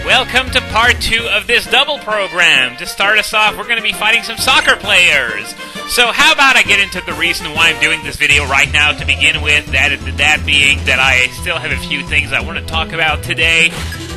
Welcome to part 2 of this double program. To start us off, we're going to be fighting some soccer players. So how about I get into the reason why I'm doing this video right now to begin with, that being that I still have a few things I want to talk about today.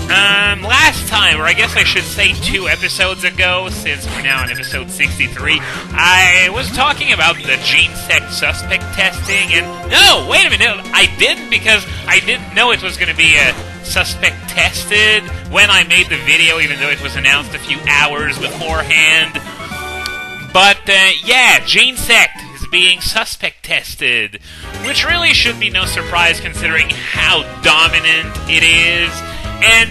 Last time, or I guess I should say 2 episodes ago, since we're now on episode 63, I was talking about the gene sect suspect testing, and no, wait a minute, I didn't, because I didn't know it was going to be a suspect tested when I made the video, even though it was announced a few hours beforehand. But, yeah, gene sect is being suspect tested, which really should be no surprise considering how dominant it is. And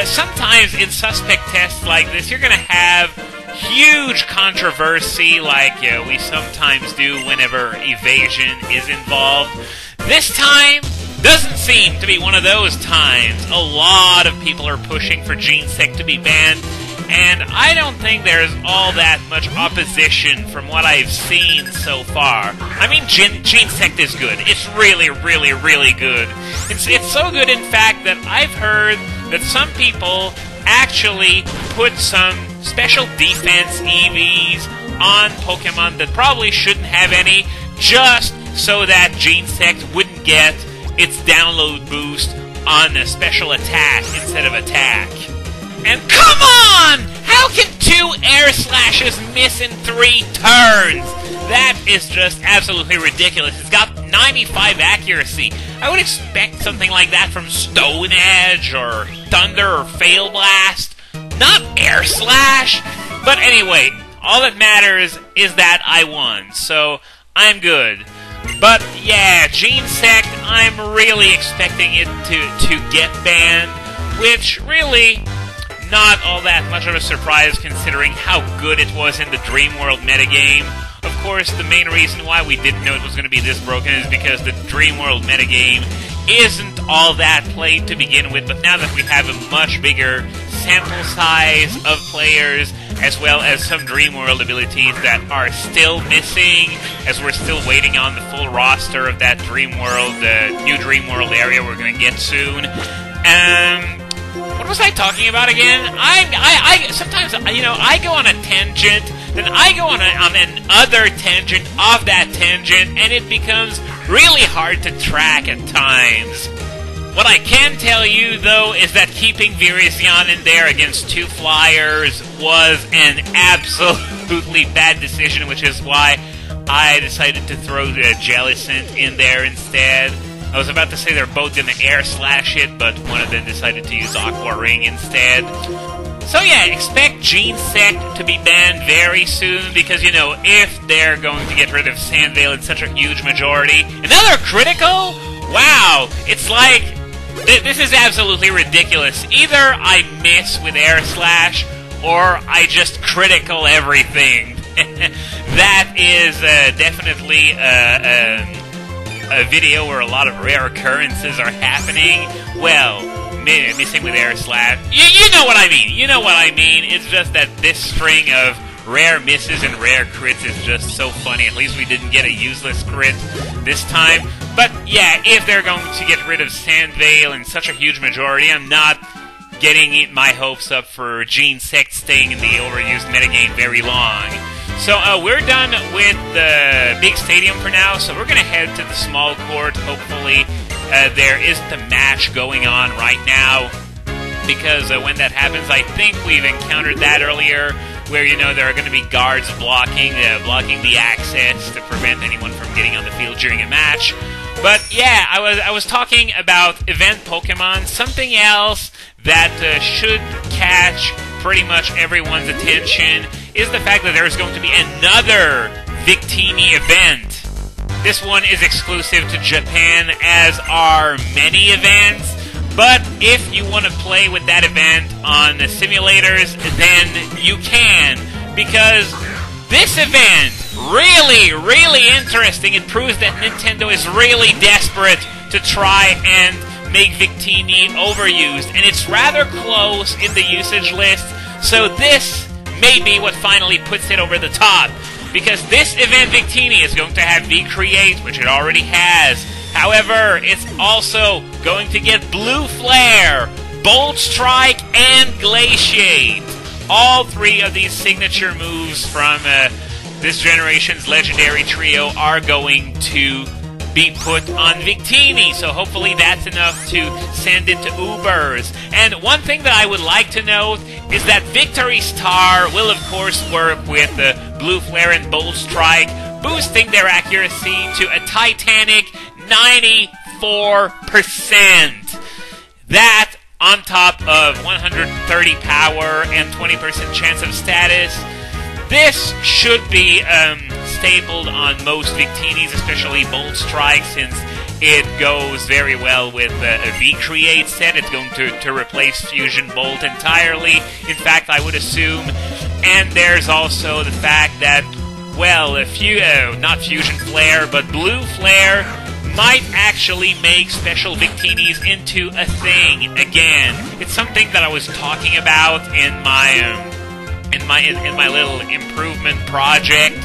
sometimes in suspect tests like this, you're going to have huge controversy like we sometimes do whenever evasion is involved. This time doesn't seem to be one of those times. A lot of people are pushing for gene sect to be banned, and I don't think there's all that much opposition from what I've seen so far. I mean, gene sect is good. It's really, really, really good. It's so good, in fact, that I've heard that some people actually put some special defense EVs on Pokémon that probably shouldn't have any, just so that gene sect wouldn't get its download boost on a special attack instead of attack. And come on! How can 2 air slashes miss in 3 turns? That is just absolutely ridiculous. It's got 95 accuracy. I would expect something like that from Stone Edge or Thunder or Fail Blast, not Air Slash. But anyway, all that matters is that I won, so I'm good. But yeah, gene sect, I'm really expecting it to get banned, which really not all that much of a surprise considering how good it was in the Dream World metagame. Of course, the main reason why we didn't know it was going to be this broken is because the Dream World metagame isn't all that played to begin with, but now that we have a much bigger sample size of players, as well as some Dream World abilities that are still missing, as we're still waiting on the full roster of that Dream World, new Dream World area we're going to get soon. What was I talking about again? I sometimes, I go on a tangent, then I go on another tangent of that tangent, and it becomes really hard to track at times. What I can tell you, though, is that keeping Virizion in there against 2 flyers was an absolutely bad decision, which is why I decided to throw the Jellicent in there instead. I was about to say they're both going to air slash it, but one of them decided to use Aqua Ring instead. So yeah, expect gene sect to be banned very soon, because, if they're going to get rid of Sandvale in such a huge majority. Another critical? Wow, it's like, this is absolutely ridiculous. Either I miss with air slash, or I just critical everything. That is definitely a video where a lot of rare occurrences are happening. Well, missing with air slash. You know what I mean. You know what I mean. It's just that this string of rare misses and rare crits is just so funny. At least we didn't get a useless crit this time. But yeah, if they're going to get rid of Sandvale in such a huge majority, I'm not getting my hopes up for gene sect staying in the overused metagame very long. So we're done with the big stadium for now, so we're going to head to the small court. Hopefully there isn't a match going on right now, because when that happens, I think we've encountered that earlier, where, there are going to be guards blocking the access to prevent anyone from getting on the field during a match. But yeah, I was talking about event Pokemon. Something else that should catch pretty much everyone's attention is the fact that there is going to be another Victini event. This one is exclusive to Japan, as are many events, but if you want to play with that event on the simulators, then you can, because this event, really, really interesting. It proves that Nintendo is really desperate to try and make Victini overused, and it's rather close in the usage list, so this may be what finally puts it over the top, because this event Victini is going to have V-Create, which it already has. However, it's also going to get Blue Flare, Bold Strike, and Glaciate. All three of these signature moves from this generation's legendary trio are going to be put on Victini, so hopefully that's enough to send it to Ubers. And one thing that I would like to note is that Victory Star will of course work with Blue Flare and Bold Strike, boosting their accuracy to a titanic 94%. That, on top of 130 power and 20% chance of status, this should be stapled on most Victinis, especially Bold Strike, since it goes very well with a V-Create set. It's going to replace Fusion Bolt entirely, in fact, I would assume. And there's also the fact that, well, not Fusion Flare, but Blue Flare might actually make special Victinis into a thing again. It's something that I was talking about in my little improvement project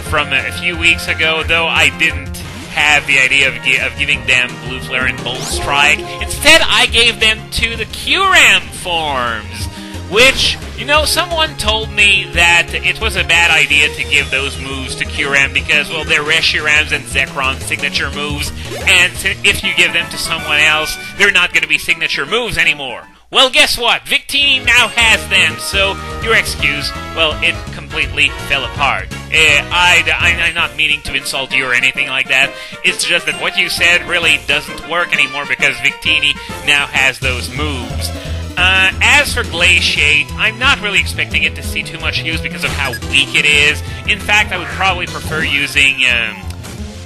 from a few weeks ago, though I didn't have the idea of giving them Blue Flare and Bold Strike. Instead, I gave them to the QRAM forms, which, someone told me that it was a bad idea to give those moves to QRAM because, well, they're Reshiram's and Zekron's signature moves, and if you give them to someone else, they're not going to be signature moves anymore. Well, guess what? Victini now has them, so your excuse, well, it completely fell apart. I'm not meaning to insult you or anything like that. It's just that what you said really doesn't work anymore because Victini now has those moves. As for Glaciate, I'm not really expecting it to see too much use because of how weak it is. In fact, I would probably prefer using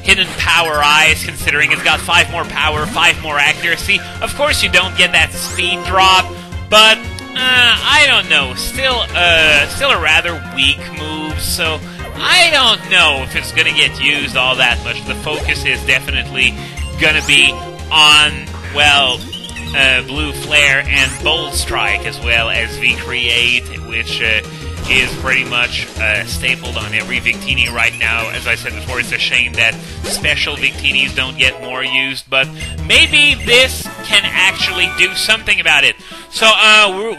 Hidden Power Eyes, considering it's got 5 more power, 5 more accuracy. Of course, you don't get that speed drop, but I don't know. Still a rather weak move, so I don't know if it's going to get used all that much. The focus is definitely going to be on, well, Blue Flare and Bold Strike, as well as V-Create, which is pretty much stapled on every Victini right now. As I said before, it's a shame that special Victinis don't get more used, but maybe this can actually do something about it. So,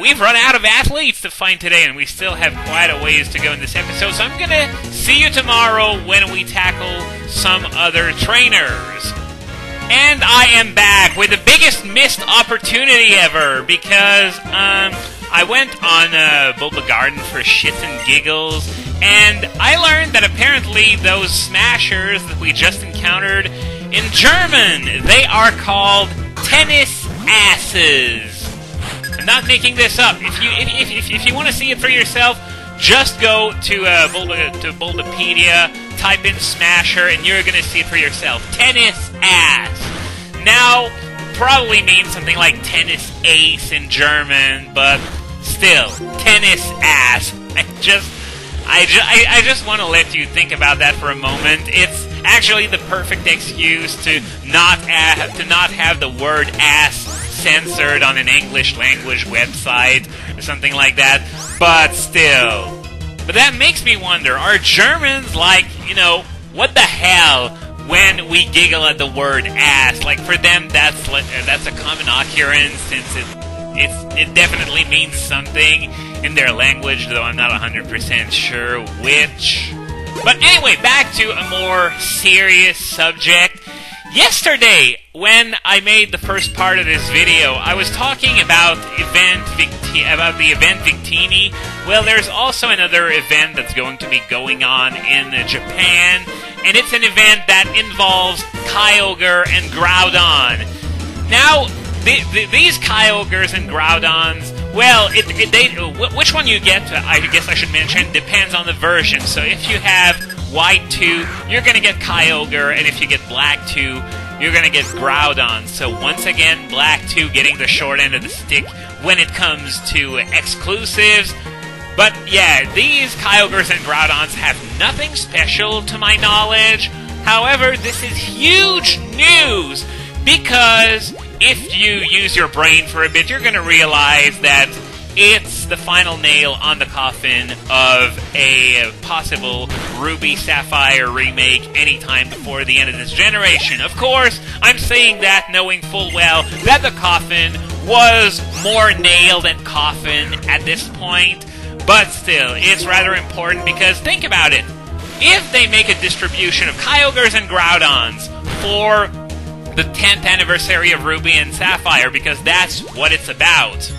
we've run out of athletes to find today, and we still have quite a ways to go in this episode, so I'm gonna see you tomorrow when we tackle some other trainers. And I am back with the biggest missed opportunity ever, because I went on Bulba Garden for shits and giggles, and I learned that apparently those smashers that we just encountered, in German, they are called tennis asses. I'm not making this up. If you want to see it for yourself, just go to Bulbapedia, type in Smasher, and you're going to see it for yourself. Tennis ass. Now, probably means something like tennis ace in German, but still, tennis ass. I just want to let you think about that for a moment. It's actually the perfect excuse to not have the word ass censored on an English language website or something like that, but still. But that makes me wonder, are Germans like, what the hell when we giggle at the word ass? Like, for them, that's a common occurrence, since it definitely means something in their language, though I'm not 100% sure which. But anyway, back to a more serious subject. Yesterday, when I made the first part of this video, I was talking about the event Victini. Well, there's also another event that's going to be going on in Japan, and it's an event that involves Kyogre and Groudon. Now, these Kyogres and Groudons, well, which one you get, I guess I should mention, depends on the version. So if you have White 2, you're going to get Kyogre, and if you get Black 2, you're going to get Groudon. So once again, Black 2 getting the short end of the stick when it comes to exclusives. But yeah, these Kyogres and Groudons have nothing special to my knowledge. However, this is huge news, because if you use your brain for a bit, you're going to realize that it's the final nail on the coffin of a possible Ruby Sapphire remake anytime before the end of this generation. Of course, I'm saying that knowing full well that the coffin was more nailed and coffin at this point, but still, it's rather important because think about it. If they make a distribution of Kyogres and Groudons for the 10th anniversary of Ruby and Sapphire, because that's what it's about.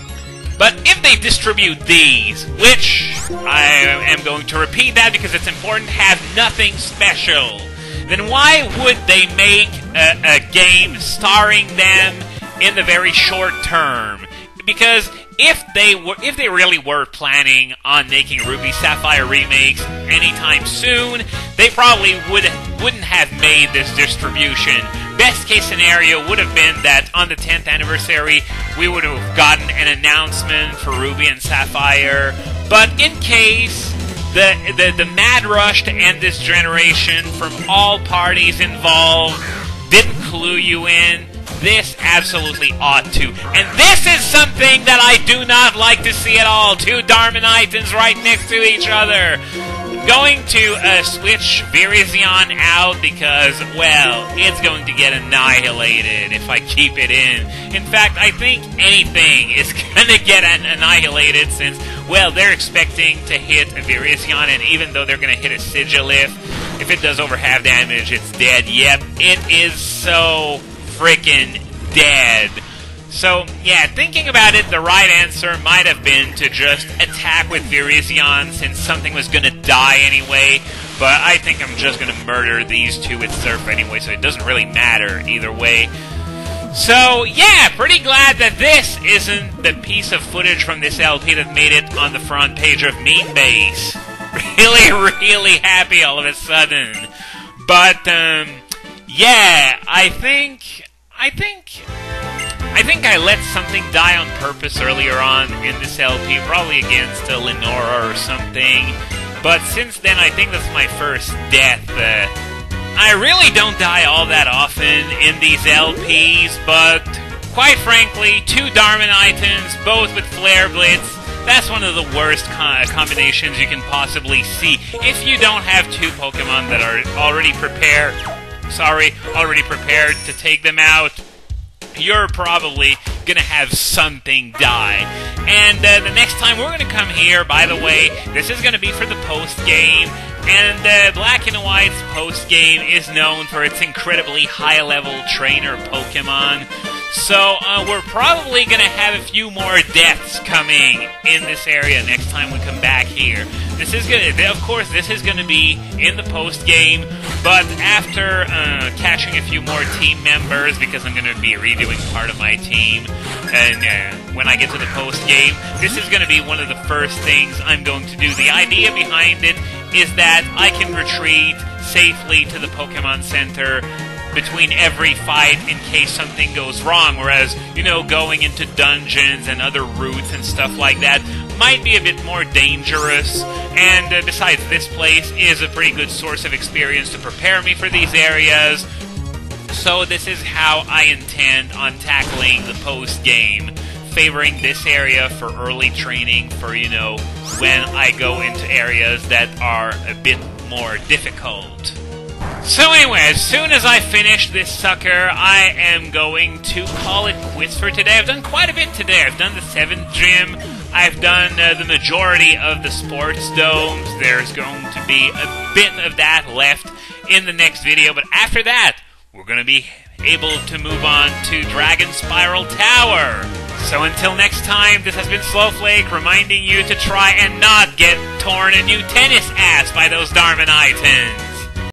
But if they distribute these, which I am going to repeat that because it's important, have nothing special, then why would they make a game starring them in the very short term? Because if they really were planning on making Ruby Sapphire remakes anytime soon, they probably wouldn't have made this distribution. Best case scenario would have been that on the 10th anniversary, we would have gotten an announcement for Ruby and Sapphire. But in case the mad rush to end this generation from all parties involved didn't clue you in, this absolutely ought to. And this is something that I do not like to see at all. Two Darmanitans right next to each other. Going to switch Virizion out because, well, it's going to get annihilated if I keep it in. In fact, I think anything is going to get annihilated since, well, they're expecting to hit a Virizion, and even though they're going to hit a Sigilif, if it does over half damage, it's dead. Yep, it is so freaking dead. So, yeah, thinking about it, the right answer might have been to just attack with Virizion since something was going to die anyway, but I think I'm just going to murder these two with Surf anyway, so it doesn't really matter either way. So, yeah, pretty glad that this isn't the piece of footage from this LP that made it on the front page of Mean Base. Really happy all of a sudden. But, yeah, I think I let something die on purpose earlier on in this LP, probably against Lenora or something. But since then, I think that's my first death. I really don't die all that often in these LPs, but quite frankly, two Darmanitans, both with Flare Blitz, that's one of the worst combinations you can possibly see. If you don't have two Pokemon that are already prepared to take them out, you're probably gonna have something die. And the next time we're gonna come here, by the way, this is gonna be for the post-game, and Black and White's post-game is known for its incredibly high-level trainer Pokemon. So, we're probably gonna have a few more deaths coming in this area next time we come back here. This is gonna be in the post-game, but after catching a few more team members, because I'm gonna be redoing part of my team, and when I get to the post-game, this is gonna be one of the first things I'm going to do. The idea behind it is that I can retreat safely to the Pokemon Center between every fight in case something goes wrong, whereas, you know, going into dungeons and other routes and stuff like that might be a bit more dangerous, and besides, this place is a pretty good source of experience to prepare me for these areas, so this is how I intend on tackling the post-game, favoring this area for early training for, you know, when I go into areas that are a bit more difficult. So anyway, as soon as I finish this sucker, I am going to call it quits for today. I've done quite a bit today. I've done the 7th gym. I've done the majority of the sports domes. There's going to be a bit of that left in the next video. But after that, we're going to be able to move on to Dragon Spiral Tower. So until next time, this has been Slowflake reminding you to try and not get torn a new tennis ass by those Darmanitans.